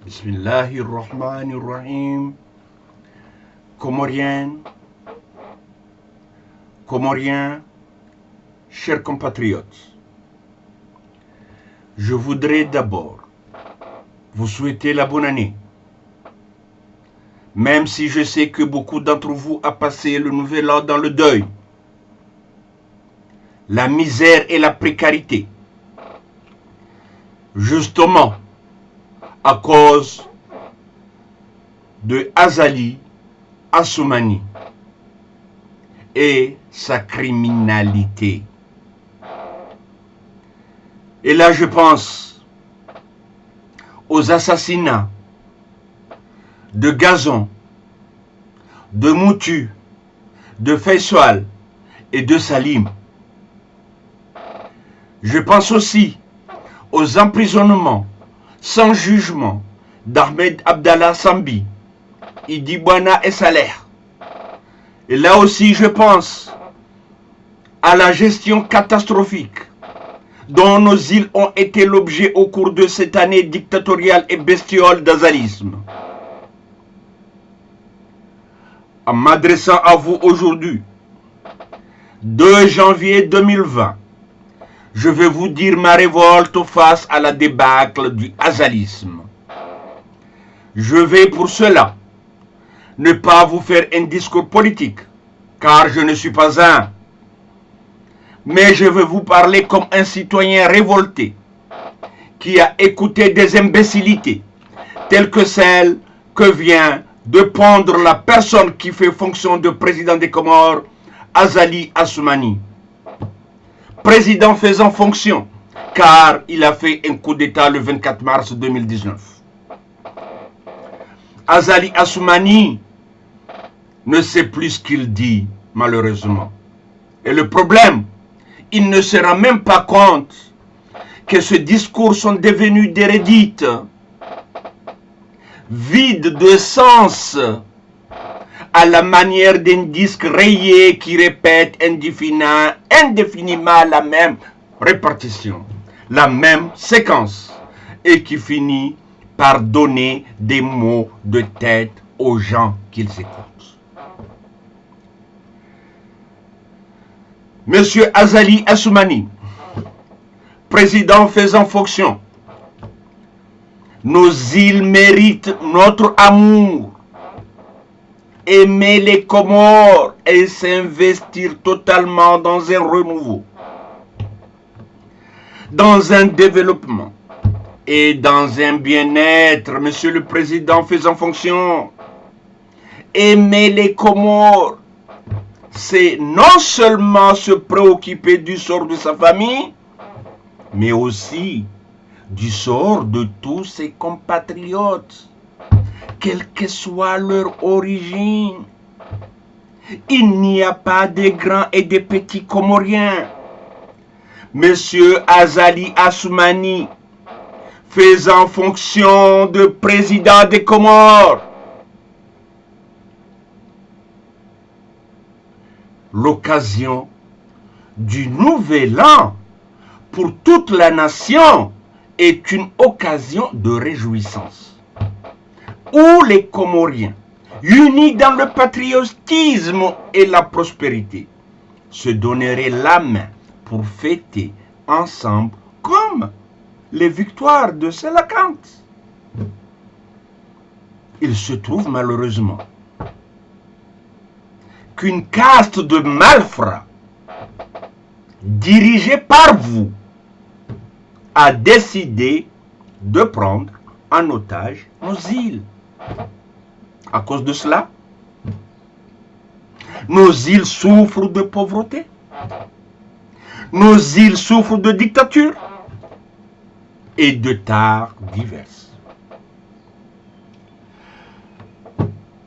Bismillahirrahmanirrahim. Comoriennes, Comoriens, chers compatriotes, je voudrais d'abord vous souhaiter la bonne année. Même si je sais que beaucoup d'entre vous ont passé le nouvel an dans le deuil, la misère et la précarité, justement à cause de Azali Assoumani et sa criminalité. Et là, je pense aux assassinats de Gazon, de Moutu, de Faisal et de Salim. Je pense aussi aux emprisonnements sans jugement d'Ahmed Abdallah Sambi, Idi Bouana et Saleh. Et là aussi, je pense à la gestion catastrophique dont nos îles ont été l'objet au cours de cette année dictatoriale et bestiole d'azalisme. En m'adressant à vous aujourd'hui, 2 janvier 2020, je vais vous dire ma révolte face à la débâcle du azalisme. Je vais pour cela ne pas vous faire un discours politique, car je ne suis pas un. Mais je vais vous parler comme un citoyen révolté, qui a écouté des imbécilités, telles que celle que vient de pondre la personne qui fait fonction de président des Comores, Azali Assoumani. Président faisant fonction, car il a fait un coup d'État le 24 mars 2019. Azali Assoumani ne sait plus ce qu'il dit, malheureusement. Et le problème, il ne se rend même pas compte que ces discours sont devenus des redites, vides de sens, à la manière d'un disque rayé qui répète indéfiniment la même répartition, la même séquence, et qui finit par donner des maux de tête aux gens qu'ils écoutent. Monsieur Azali Assoumani, président faisant fonction, nos îles méritent notre amour. Aimer les Comores et s'investir totalement dans un renouveau, dans un développement et dans un bien-être, monsieur le président faisant fonction. Aimer les Comores, c'est non seulement se préoccuper du sort de sa famille, mais aussi du sort de tous ses compatriotes, quelle que soit leur origine. Il n'y a pas de grands et de petits Comoriens. Monsieur Azali Assoumani, faisant fonction de président des Comores, l'occasion du nouvel an pour toute la nation est une occasion de réjouissance, où les Comoriens, unis dans le patriotisme et la prospérité, se donneraient la main pour fêter ensemble comme les victoires de Selakant. Il se trouve malheureusement qu'une caste de malfrats, dirigée par vous, a décidé de prendre en otage nos îles. À cause de cela, nos îles souffrent de pauvreté, nos îles souffrent de dictature et de tares diverses.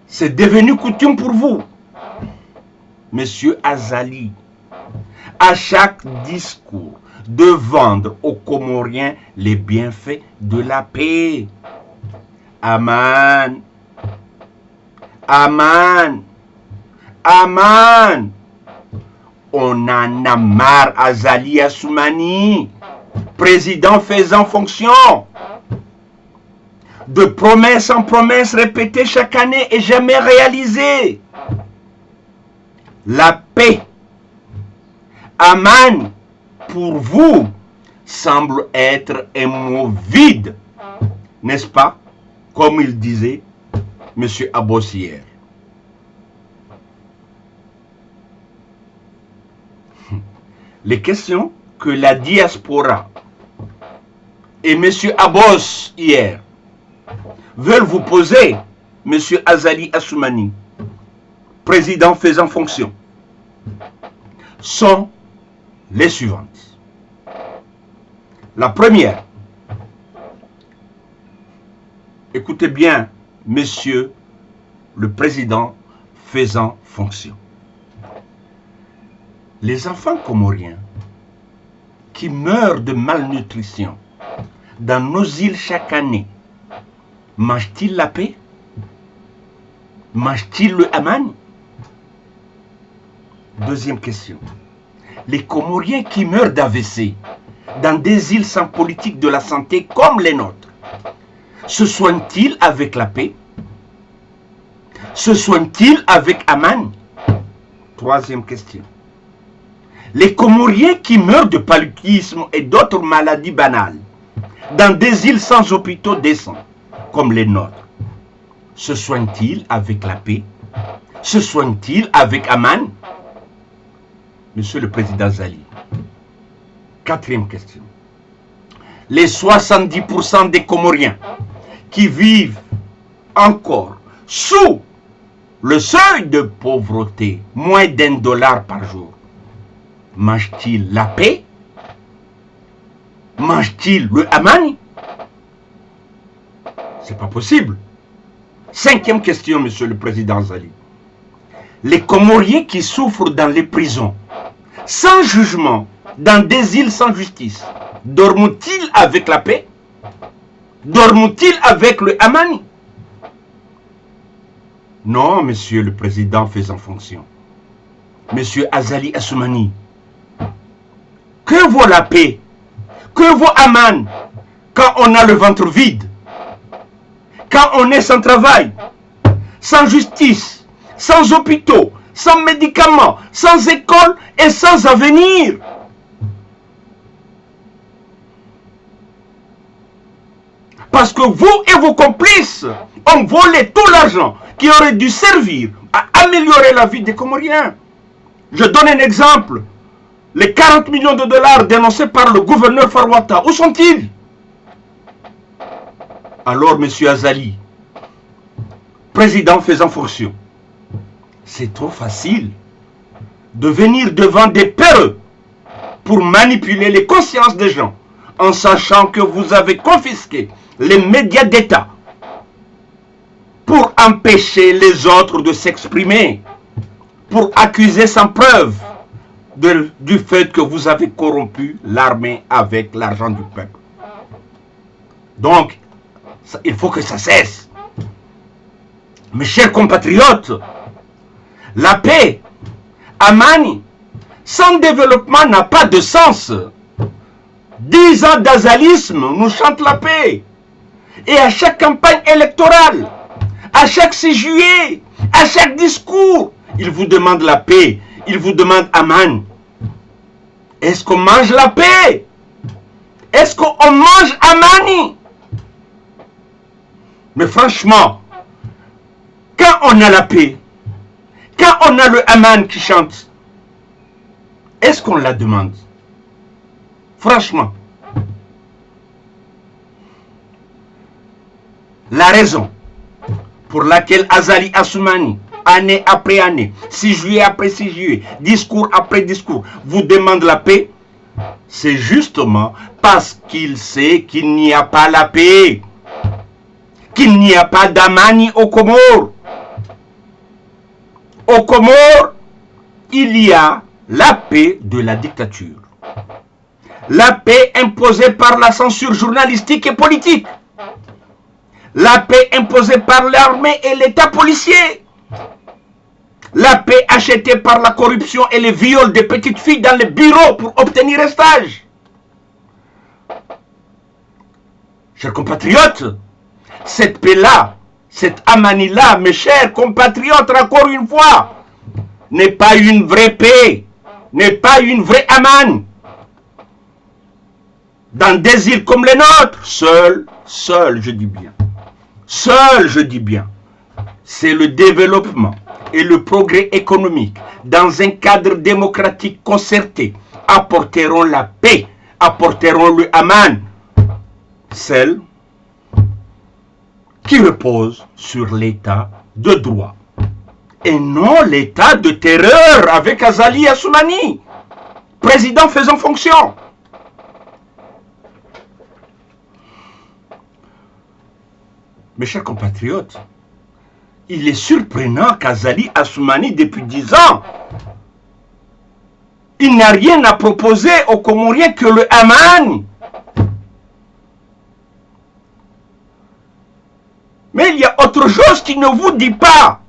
C'est devenu coutume pour vous, monsieur Azali, à chaque discours, de vendre aux Comoriens les bienfaits de la paix. Aman, aman, aman. On en a marre, Azali Assoumani, président faisant fonction, de promesse en promesse répétée chaque année et jamais réalisée. La paix. Aman, pour vous, semble être un mot vide, n'est-ce pas? Comme il disait M. Abbas hier. Les questions que la diaspora et M. Abbas hier veulent vous poser, M. Azali Assoumani, président faisant fonction, sont les suivantes. La première, écoutez bien, monsieur le président faisant fonction. Les enfants comoriens qui meurent de malnutrition dans nos îles chaque année, mangent-ils la paix? Mangent-ils le Aman? Deuxième question. Les Comoriens qui meurent d'AVC dans des îles sans politique de la santé comme les nôtres, se soignent-ils avec la paix? Se soignent-ils avec Aman? Troisième question. Les Comoriens qui meurent de paludisme et d'autres maladies banales dans des îles sans hôpitaux décents comme les nôtres, se soignent-ils avec la paix? Se soignent-ils avec Aman? Monsieur le Président Zali. Quatrième question. Les 70% des Comoriens qui vivent encore sous le seuil de pauvreté, moins d'$1 par jour, mangent-ils la paix? Mangent-ils le Aman? C'est pas possible. Cinquième question, Monsieur le Président Zali. Les Comoriens qui souffrent dans les prisons, sans jugement, dans des îles sans justice, dorment-ils avec la paix? Dorment-ils avec le Aman? Non, Monsieur le Président faisant fonction. Monsieur Azali Assoumani, que vaut la paix? Que vaut Aman quand on a le ventre vide? Quand on est sans travail, sans justice, sans hôpitaux, sans médicaments, sans école et sans avenir? Parce que vous et vos complices ont volé tout l'argent qui aurait dû servir à améliorer la vie des Comoriens. Je donne un exemple. Les 40 millions de dollars dénoncés par le gouverneur Farwata, où sont-ils? Alors, monsieur Azali, président faisant fonction, c'est trop facile de venir devant des perreux pour manipuler les consciences des gens en sachant que vous avez confisqué les médias d'État pour empêcher les autres de s'exprimer, pour accuser sans preuve du fait que vous avez corrompu l'armée avec l'argent du peuple. Donc, il faut que ça cesse. Mes chers compatriotes, la paix, Amani, sans développement n'a pas de sens. 10 ans d'azalisme nous chantent la paix. Et à chaque campagne électorale, à chaque 6 juillet, à chaque discours, ils vous demandent la paix, ils vous demandent Aman. Est-ce qu'on mange la paix? Est-ce qu'on mange Amani? Mais franchement, quand on a la paix, quand on a le Aman qui chante, est-ce qu'on la demande? Franchement. La raison pour laquelle Azali Assoumani, année après année, 6 juillet après 6 juillet, discours après discours, vous demande la paix, c'est justement parce qu'il sait qu'il n'y a pas la paix, qu'il n'y a pas d'Amani aux Comores. Aux Comores, il y a la paix de la dictature. La paix imposée par la censure journalistique et politique. La paix imposée par l'armée et l'État policier. La paix achetée par la corruption et les viols des petites filles dans les bureaux pour obtenir un stage. Chers compatriotes, Cette paix-là, cette Amani-là, mes chers compatriotes, encore une fois, n'est pas une vraie paix, n'est pas une vraie Amani. Dans des îles comme les nôtres, seul, je dis bien, c'est le développement et le progrès économique dans un cadre démocratique concerté apporteront la paix, apporteront le Aman, celle qui repose sur l'état de droit et non l'état de terreur avec Azali Assoumani, président faisant fonction. Mes chers compatriotes, il est surprenant qu'Azali Assoumani, depuis 10 ans, il n'a rien à proposer aux Comoriens que le Aman. Mais il y a autre chose qu'il ne vous dit pas.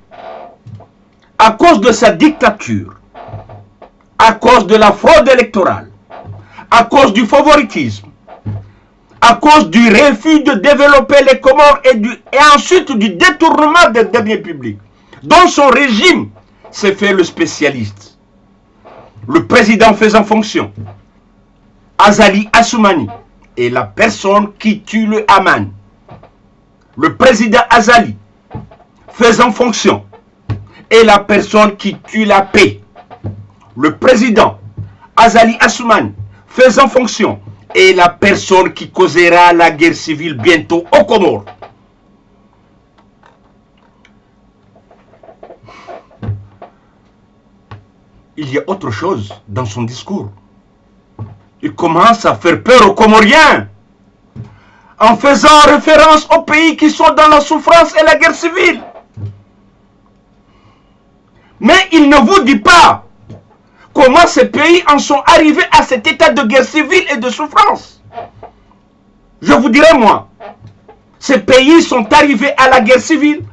À cause de sa dictature, à cause de la fraude électorale, à cause du favoritisme, à cause du refus de développer les Comores et ensuite du détournement des deniers publics, dont son régime s'est fait le spécialiste. Le président faisant fonction, Azali Assoumani, est la personne qui tue le Aman. Le président Azali, faisant fonction, est la personne qui tue la paix. Le président Azali Assoumani, faisant fonction, est la personne qui causera la guerre civile bientôt aux Comores. Il y a autre chose dans son discours. Il commence à faire peur aux Comoriens en faisant référence aux pays qui sont dans la souffrance et la guerre civile. Mais il ne vous dit pas comment ces pays en sont arrivés à cet état de guerre civile et de souffrance. Je vous dirai moi, ces pays sont arrivés à la guerre civile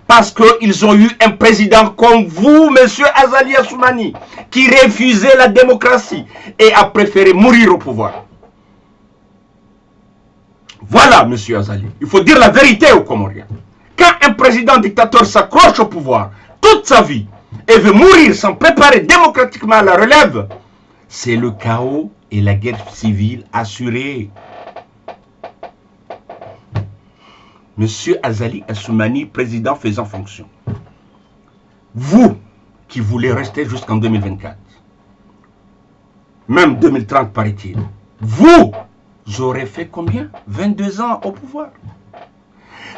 parce qu'ils ont eu un président comme vous, monsieur Azali Assoumani, qui refusait la démocratie et a préféré mourir au pouvoir. Voilà, monsieur Azali, il faut dire la vérité aux Comoriens. Quand un président dictateur s'accroche au pouvoir toute sa vie et veut mourir sans préparer démocratiquement la relève, c'est le chaos et la guerre civile assurée. Monsieur Azali Assoumani, président faisant fonction, vous qui voulez rester jusqu'en 2024, même 2030 paraît-il, vous aurez fait combien? 22 ans au pouvoir.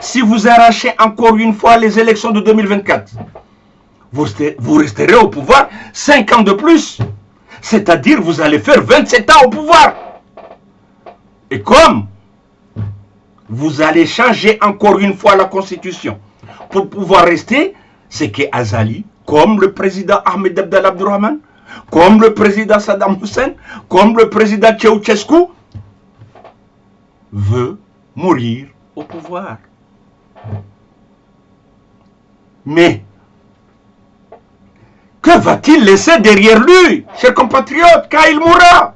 Si vous arrachez encore une fois les élections de 2024, vous resterez au pouvoir 5 ans de plus. C'est-à-dire vous allez faire 27 ans au pouvoir. Et comme vous allez changer encore une fois la constitution pour pouvoir rester, c'est que Azali, comme le président Ahmed Abdallah Abdourahmane, comme le président Saddam Hussein, comme le président Ceausescu, veut mourir au pouvoir. Mais que va-t-il laisser derrière lui, chers compatriotes, quand il mourra?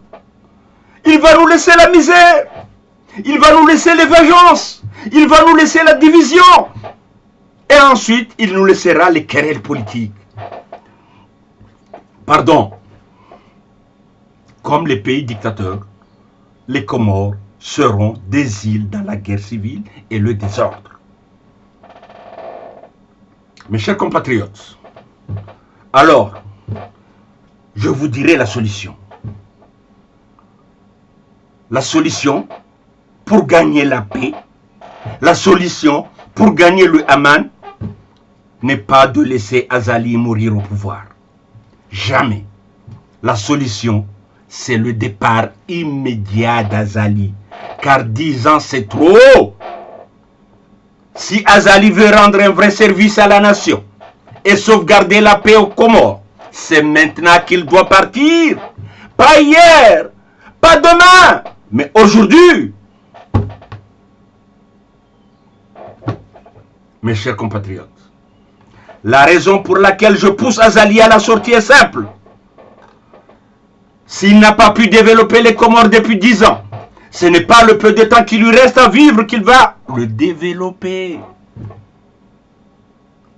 Il va nous laisser la misère, il va nous laisser les vengeances, il va nous laisser la division, et ensuite il nous laissera les querelles politiques. Pardon, comme les pays dictateurs, les Comores seront des îles dans la guerre civile et le désordre. Mes chers compatriotes, alors, je vous dirai la solution. La solution pour gagner la paix, la solution pour gagner le Aman, n'est pas de laisser Azali mourir au pouvoir. Jamais. La solution, c'est le départ immédiat d'Azali. Car 10 ans, c'est trop. Si Azali veut rendre un vrai service à la nation et sauvegarder la paix aux Comores, c'est maintenant qu'il doit partir. Pas hier, pas demain, mais aujourd'hui. Mes chers compatriotes, la raison pour laquelle je pousse Azali à la sortie est simple. S'il n'a pas pu développer les Comores depuis 10 ans, Ce n'est pas le peu de temps qui lui reste à vivre qu'il va le développer.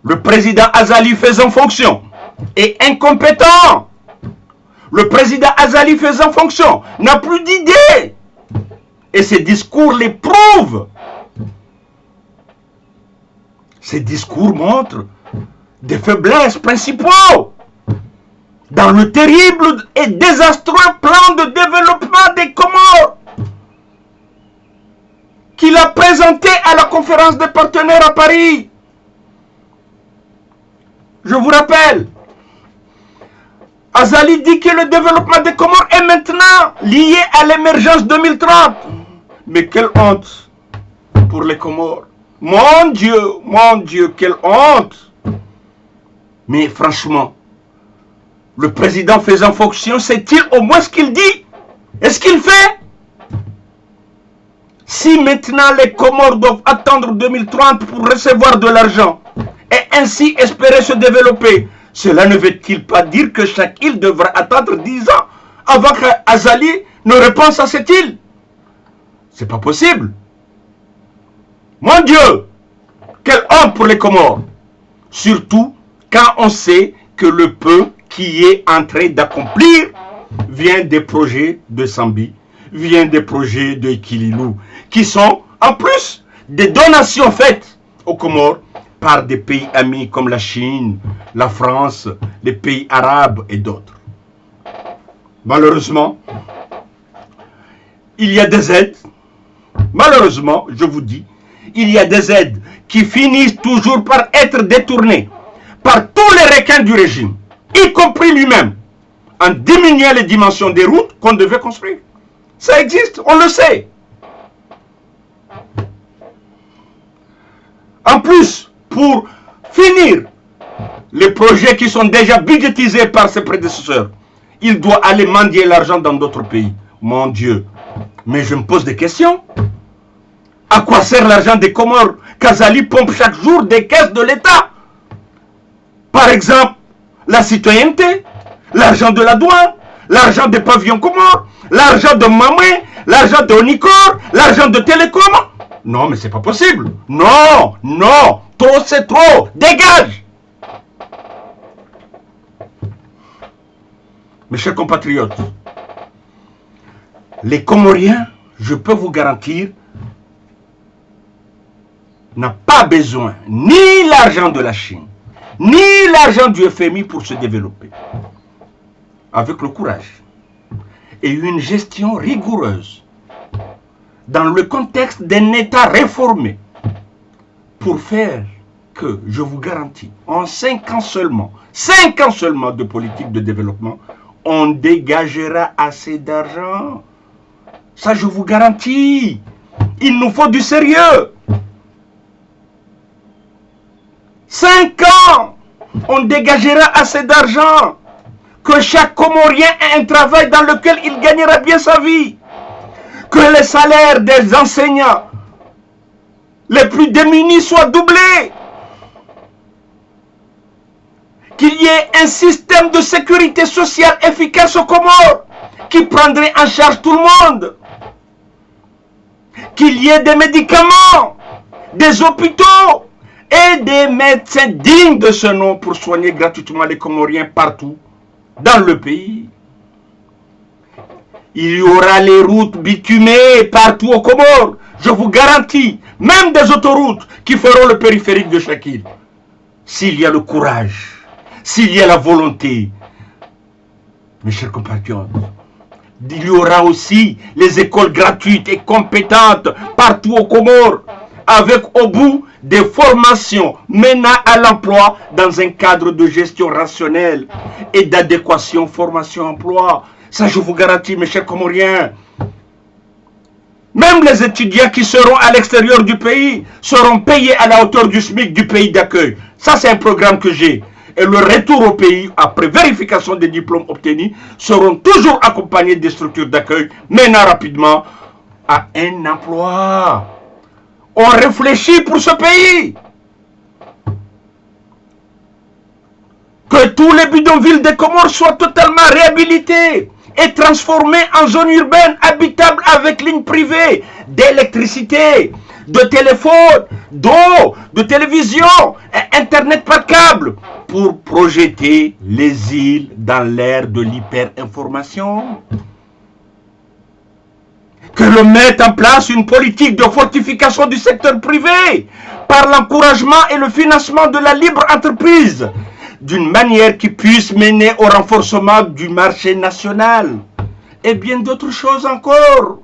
Le président Azali faisant fonction est incompétent. Le président Azali faisant fonction n'a plus d'idées. Et ses discours les prouvent. Ces discours montrent des faiblesses principaux dans le terrible et désastreux plan de développement des Comores qu'il a présenté à la conférence des partenaires à Paris. Je vous rappelle, Azali dit que le développement des Comores est maintenant lié à l'émergence 2030. Mais quelle honte pour les Comores. Mon Dieu, quelle honte. Mais franchement, le président faisant fonction, sait-il au moins ce qu'il dit? Est-ce qu'il fait? Si maintenant les Comores doivent attendre 2030 pour recevoir de l'argent et ainsi espérer se développer, cela ne veut-il pas dire que chaque île devra attendre 10 ans avant qu'Azali ne réponse à cette île? C'est pas possible. Mon Dieu, quelle honte pour les Comores. Surtout quand on sait que le peu qui est en train d'accomplir vient des projets de Sambi, vient des projets de Kililou, qui sont en plus des donations faites aux Comores par des pays amis comme la Chine, la France, les pays arabes et d'autres. Malheureusement, il y a des aides. Malheureusement, je vous dis, il y a des aides qui finissent toujours par être détournées par tous les requins du régime, y compris lui-même, en diminuant les dimensions des routes qu'on devait construire. Ça existe, on le sait. En plus, pour finir les projets qui sont déjà budgétisés par ses prédécesseurs, il doit aller mendier l'argent dans d'autres pays. Mon Dieu. Mais je me pose des questions. À quoi sert l'argent des Comores qu'Azali pompe chaque jour des caisses de l'État? Par exemple, la citoyenneté, l'argent de la douane, l'argent des pavillons Comores, l'argent de Mamé, l'argent de Onicor, l'argent de Télécom. Non, mais c'est pas possible. Non, non, trop c'est trop. Dégage! Mes chers compatriotes, les Comoriens, je peux vous garantir, n'a pas besoin ni l'argent de la Chine, ni l'argent du FMI pour se développer. Avec le courage et une gestion rigoureuse, dans le contexte d'un État réformé, pour faire que, je vous garantis, en 5 ans seulement de politique de développement, on dégagera assez d'argent. Ça, je vous garantis. Il nous faut du sérieux. 5 ans, on dégagera assez d'argent que chaque Comorien ait un travail dans lequel il gagnera bien sa vie. Que les salaires des enseignants les plus démunis soient doublés. Qu'il y ait un système de sécurité sociale efficace aux Comores qui prendrait en charge tout le monde. Qu'il y ait des médicaments, des hôpitaux et des médecins dignes de ce nom pour soigner gratuitement les Comoriens partout dans le pays. Il y aura les routes bitumées partout aux Comores. Je vous garantis, même des autoroutes qui feront le périphérique de chaque île. S'il y a le courage, s'il y a la volonté. Mes chers compatriotes, il y aura aussi les écoles gratuites et compétentes partout aux Comores, avec au bout des formations menant à l'emploi dans un cadre de gestion rationnelle et d'adéquation formation-emploi. Ça, je vous garantis, mes chers Comoriens. Même les étudiants qui seront à l'extérieur du pays seront payés à la hauteur du SMIC du pays d'accueil. Ça, c'est un programme que j'ai. Et le retour au pays, après vérification des diplômes obtenus, seront toujours accompagnés des structures d'accueil, menant rapidement à un emploi. On réfléchit pour ce pays. Que tous les bidonvilles des Comores soient totalement réhabilités et transformées en zones urbaines habitables avec lignes privées d'électricité, de téléphone, d'eau, de télévision et Internet par câble pour projeter les îles dans l'ère de l'hyperinformation. Que l'on mette en place une politique de fortification du secteur privé par l'encouragement et le financement de la libre entreprise d'une manière qui puisse mener au renforcement du marché national et bien d'autres choses encore.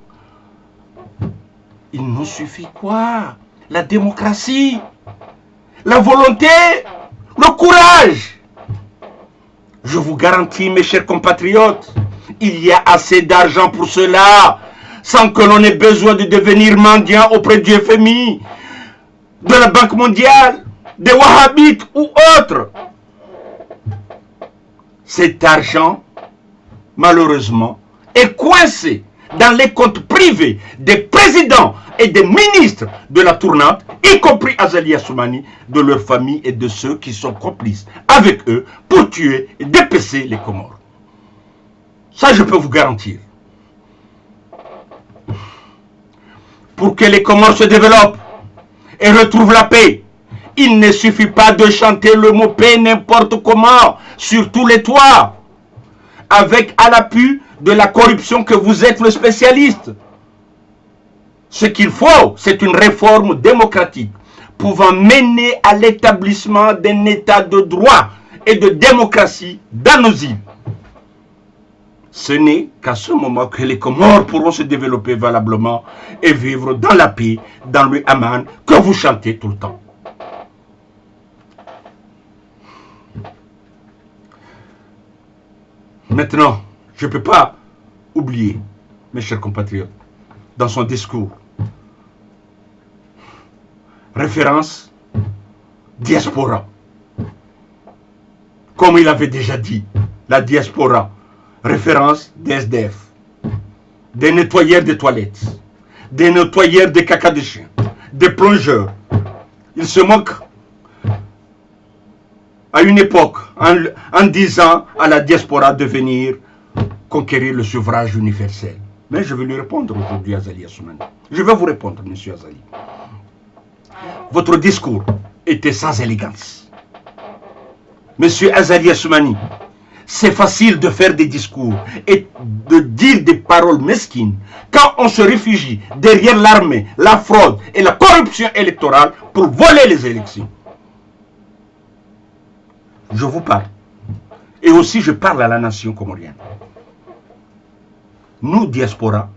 Il nous suffit quoi? La démocratie, la volonté, le courage. Je vous garantis, mes chers compatriotes, il y a assez d'argent pour cela, sans que l'on ait besoin de devenir mendiant auprès du FMI, de la Banque mondiale, des Wahhabites ou autres. Cet argent, malheureusement, est coincé dans les comptes privés des présidents et des ministres de la tournante, y compris Azali Assoumani, de leur famille et de ceux qui sont complices avec eux pour tuer et dépecer les Comores. Ça, je peux vous garantir. Pour que les Comores se développent et retrouvent la paix, il ne suffit pas de chanter le mot paix n'importe comment sur tous les toits, avec à l'appui de la corruption que vous êtes le spécialiste. Ce qu'il faut, c'est une réforme démocratique pouvant mener à l'établissement d'un état de droit et de démocratie dans nos îles. Ce n'est qu'à ce moment que les Comores pourront se développer valablement et vivre dans la paix, dans le Aman que vous chantez tout le temps. Maintenant, je ne peux pas oublier, mes chers compatriotes, dans son discours, référence diaspora. Comme il avait déjà dit, la diaspora, référence des SDF, des nettoyeurs de toilettes, des nettoyeurs de caca de chien, des plongeurs. Il se moque à une époque en disant à la diaspora de venir conquérir le suffrage universel. Mais je vais lui répondre aujourd'hui, Azali Assoumani. Je vais vous répondre, monsieur Azali. Votre discours était sans élégance. Monsieur Azali Assoumani, c'est facile de faire des discours et de dire des paroles mesquines quand on se réfugie derrière l'armée, la fraude et la corruption électorale pour voler les élections. Je vous parle. Et aussi je parle à la nation comorienne. Nous, diaspora,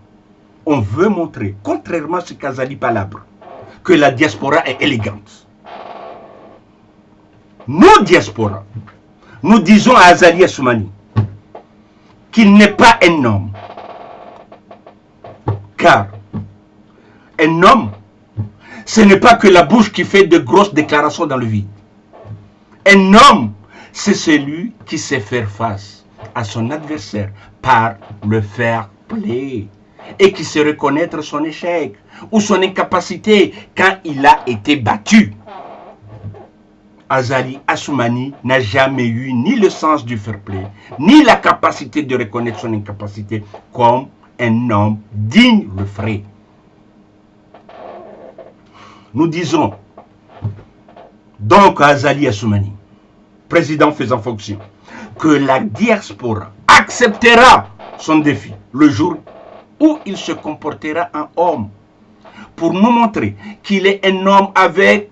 on veut montrer, contrairement à ce qu'Azali Palabre, que la diaspora est élégante. Nous, diaspora, nous disons à Azali Assoumani qu'il n'est pas un homme. Car un homme, ce n'est pas que la bouche qui fait de grosses déclarations dans le vide. Un homme, c'est celui qui sait faire face à son adversaire par le fair play et qui sait reconnaître son échec ou son incapacité quand il a été battu. Azali Assoumani n'a jamais eu ni le sens du fair play, ni la capacité de reconnaître son incapacité comme un homme digne le ferait. Nous disons donc à Azali Assoumani, président faisant fonction, que la diaspora acceptera son défi le jour où il se comportera en homme pour nous montrer qu'il est un homme avec...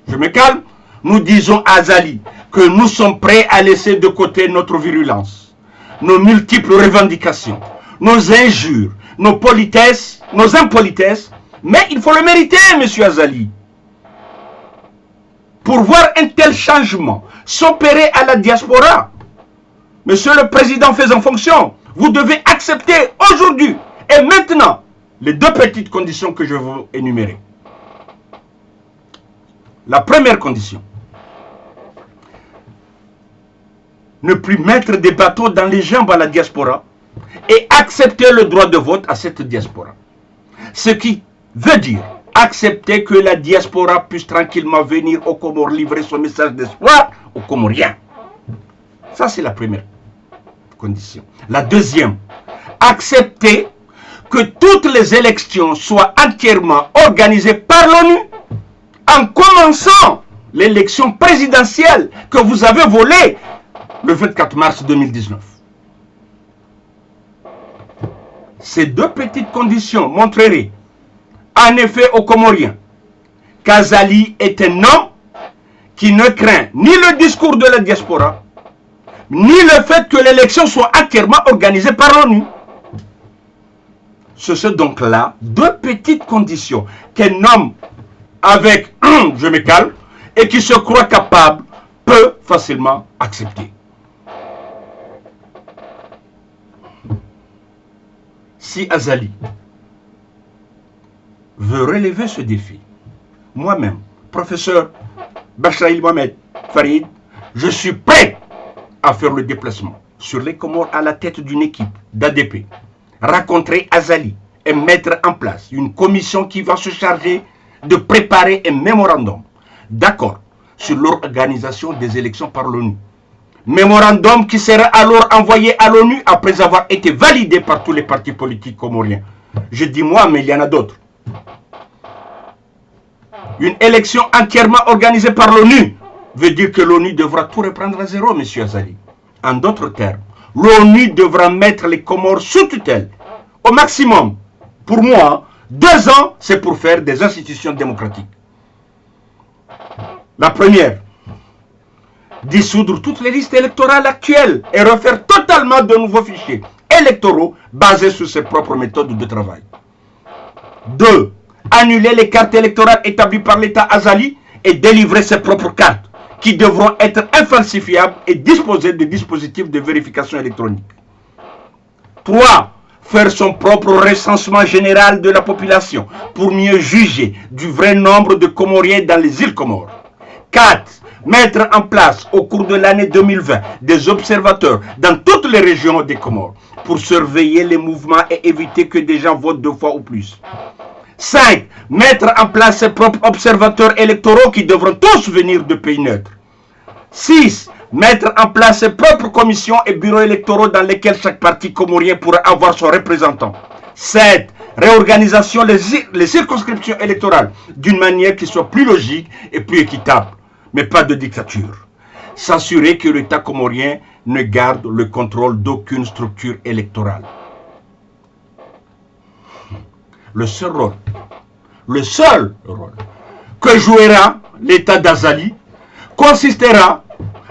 Je me calme. Nous disons à Azali que nous sommes prêts à laisser de côté notre virulence, nos multiples revendications, nos injures, nos politesses, nos impolitesses, mais il faut le mériter, monsieur Azali. Pour voir un tel changement s'opérer à la diaspora, monsieur le président faisant fonction, vous devez accepter aujourd'hui et maintenant les deux petites conditions que je vais vous énumérer. La première condition, ne plus mettre des bateaux dans les jambes à la diaspora et accepter le droit de vote à cette diaspora. Ce qui veut dire accepter que la diaspora puisse tranquillement venir aux Comores livrer son message d'espoir aux Comoriens. Ça, c'est la première condition. La deuxième, accepter que toutes les élections soient entièrement organisées par l'ONU, en commençant l'élection présidentielle que vous avez volée le 24 mars 2019. Ces deux petites conditions montreraient en effet aux Comoriens qu'Azali est un homme qui ne craint ni le discours de la diaspora, ni le fait que l'élection soit entièrement organisée par l'ONU. Ce sont donc là deux petites conditions qu'un homme avec, je me calme, et qui se croit capable peut facilement accepter. Si Azali veut relever ce défi, moi-même, professeur Bachaïl Mohamed Farid, je suis prêt à faire le déplacement sur les Comores à la tête d'une équipe d'ADP, rencontrer Azali et mettre en place une commission qui va se charger de préparer un mémorandum d'accord sur l'organisation des élections par l'ONU. Mémorandum qui sera alors envoyé à l'ONU après avoir été validé par tous les partis politiques comoriens. Je dis moi, mais il y en a d'autres. Une élection entièrement organisée par l'ONU veut dire que l'ONU devra tout reprendre à zéro, M. Azali. En d'autres termes, l'ONU devra mettre les Comores sous tutelle. Au maximum, pour moi, 2 ans, c'est pour faire des institutions démocratiques. La première, dissoudre toutes les listes électorales actuelles et refaire totalement de nouveaux fichiers électoraux basés sur ses propres méthodes de travail. 2. Annuler les cartes électorales établies par l'État Azali et délivrer ses propres cartes qui devront être infalsifiables et disposer de dispositifs de vérification électronique. 3. Faire son propre recensement général de la population pour mieux juger du vrai nombre de Comoriens dans les îles Comores. 4. Mettre en place au cours de l'année 2020 des observateurs dans toutes les régions des Comores pour surveiller les mouvements et éviter que des gens votent 2 fois ou plus. 5. Mettre en place ses propres observateurs électoraux qui devront tous venir de pays neutres. 6. Mettre en place ses propres commissions et bureaux électoraux dans lesquels chaque parti comorien pourra avoir son représentant. 7. Réorganisation les circonscriptions électorales d'une manière qui soit plus logique et plus équitable, mais pas de dictature. S'assurer que l'État comorien ne garde le contrôle d'aucune structure électorale. Le seul rôle que jouera l'État d'Azali consistera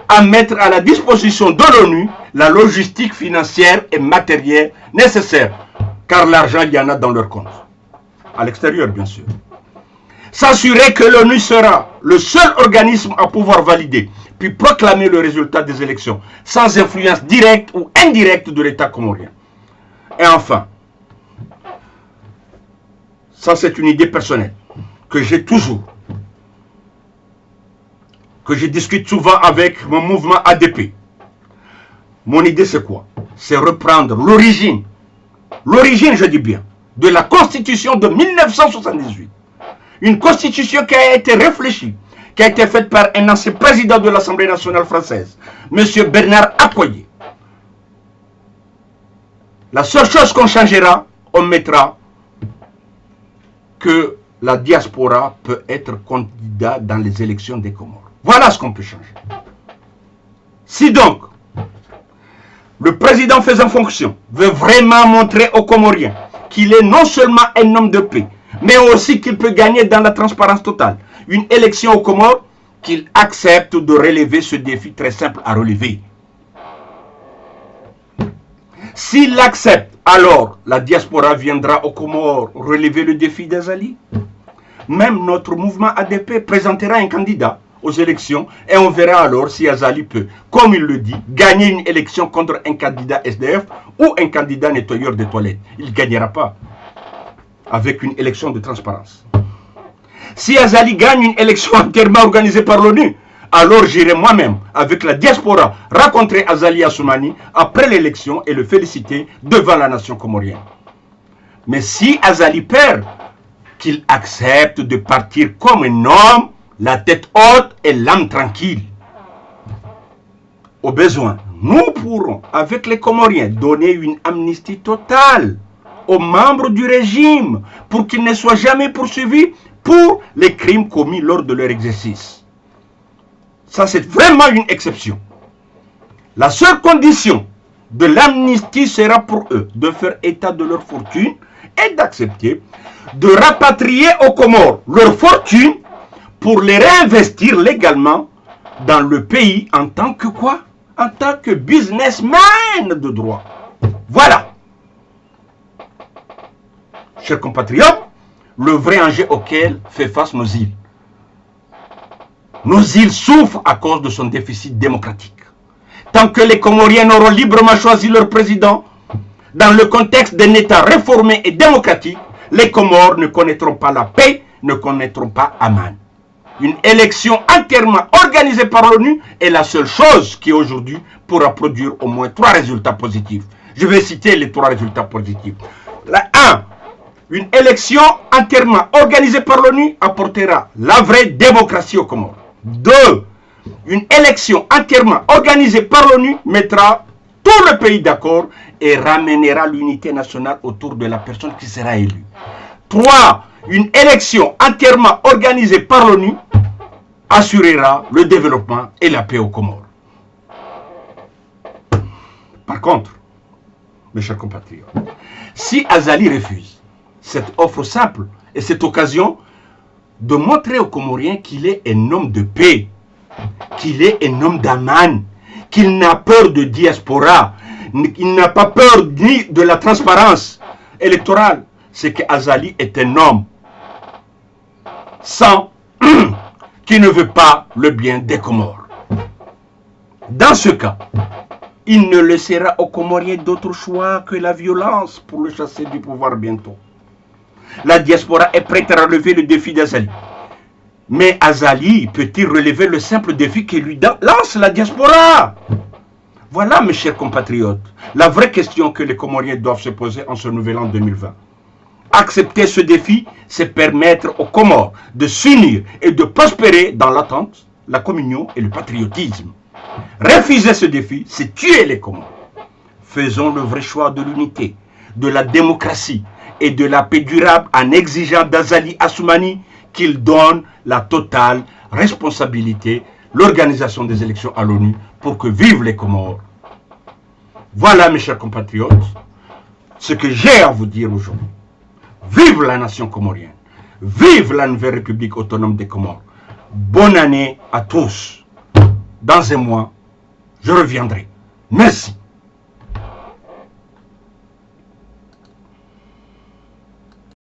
à mettre à la disposition de l'ONU la logistique financière et matérielle nécessaire, car l'argent, il y en a dans leur compte. À l'extérieur, bien sûr. S'assurer que l'ONU sera le seul organisme à pouvoir valider, puis proclamer le résultat des élections, sans influence directe ou indirecte de l'État comorien. Et enfin, ça c'est une idée personnelle, que j'ai toujours, que je discute souvent avec mon mouvement ADP. Mon idée c'est quoi? C'est reprendre l'origine, je dis bien, de la Constitution de 1978. Une Constitution qui a été réfléchie, qui a été faite par un ancien président de l'Assemblée nationale française, M. Bernard Accoyer. La seule chose qu'on changera, on mettra que la diaspora peut être candidat dans les élections des Comores. Voilà ce qu'on peut changer. Si donc, le président faisant fonction veut vraiment montrer aux Comoriens qu'il est non seulement un homme de paix, mais aussi qu'il peut gagner dans la transparence totale une élection aux Comores, qu'il accepte de relever ce défi très simple à relever. S'il l'accepte, alors la diaspora viendra aux Comores relever le défi d'Azali. Même notre mouvement ADP présentera un candidat aux élections et on verra alors si Azali peut, comme il le dit, gagner une élection contre un candidat SDF ou un candidat nettoyeur de toilettes. Il ne gagnera pas avec une élection de transparence. Si Azali gagne une élection entièrement organisée par l'ONU, alors j'irai moi-même avec la diaspora rencontrer Azali Assoumani après l'élection et le féliciter devant la nation comorienne. Mais si Azali perd, qu'il accepte de partir comme un homme, la tête haute et l'âme tranquille. Au besoin, nous pourrons, avec les Comoriens, donner une amnistie totale aux membres du régime pour qu'ils ne soient jamais poursuivis pour les crimes commis lors de leur exercice. Ça, c'est vraiment une exception. La seule condition de l'amnistie sera pour eux de faire état de leur fortune et d'accepter de rapatrier aux Comores leur fortune pour les réinvestir légalement dans le pays en tant que quoi? En tant que businessman de droit. Voilà. Chers compatriotes, le vrai enjeu auquel fait face nos îles. Nos îles souffrent à cause de son déficit démocratique. Tant que les Comoriens n'auront librement choisi leur président, dans le contexte d'un État réformé et démocratique, les Comores ne connaîtront pas la paix, ne connaîtront pas Aman. Une élection entièrement organisée par l'ONU est la seule chose qui aujourd'hui pourra produire au moins 3 résultats positifs. Je vais citer les 3 résultats positifs. La 1. Une élection entièrement organisée par l'ONU apportera la vraie démocratie aux Comores. 2. Une élection entièrement organisée par l'ONU mettra tout le pays d'accord et ramènera l'unité nationale autour de la personne qui sera élue. 3. Une élection entièrement organisée par l'ONU assurera le développement et la paix aux Comores. Par contre, mes chers compatriotes, si Azali refuse cette offre simple et cette occasion de montrer aux Comoriens qu'il est un homme de paix, qu'il est un homme d'Aman, qu'il n'a peur de diaspora, il n'a pas peur ni de la transparence électorale, c'est qu'Azali est un homme sans qui ne veut pas le bien des Comores. Dans ce cas, il ne laissera aux Comoriens d'autre choix que la violence pour le chasser du pouvoir bientôt. La diaspora est prête à relever le défi d'Azali. Mais Azali peut-il relever le simple défi que lui lance la diaspora? Voilà, mes chers compatriotes, la vraie question que les Comoriens doivent se poser en ce nouvel an 2020. Accepter ce défi, c'est permettre aux Comores de s'unir et de prospérer dans l'attente, la communion et le patriotisme. Refuser ce défi, c'est tuer les Comores. Faisons le vrai choix de l'unité, de la démocratie et de la paix durable en exigeant d'Azali Assoumani qu'il donne la totale responsabilité, l'organisation des élections à l'ONU pour que vivent les Comores. Voilà, mes chers compatriotes, ce que j'ai à vous dire aujourd'hui. Vive la nation comorienne. Vive la nouvelle République autonome des Comores. Bonne année à tous. Dans un mois, je reviendrai. Merci.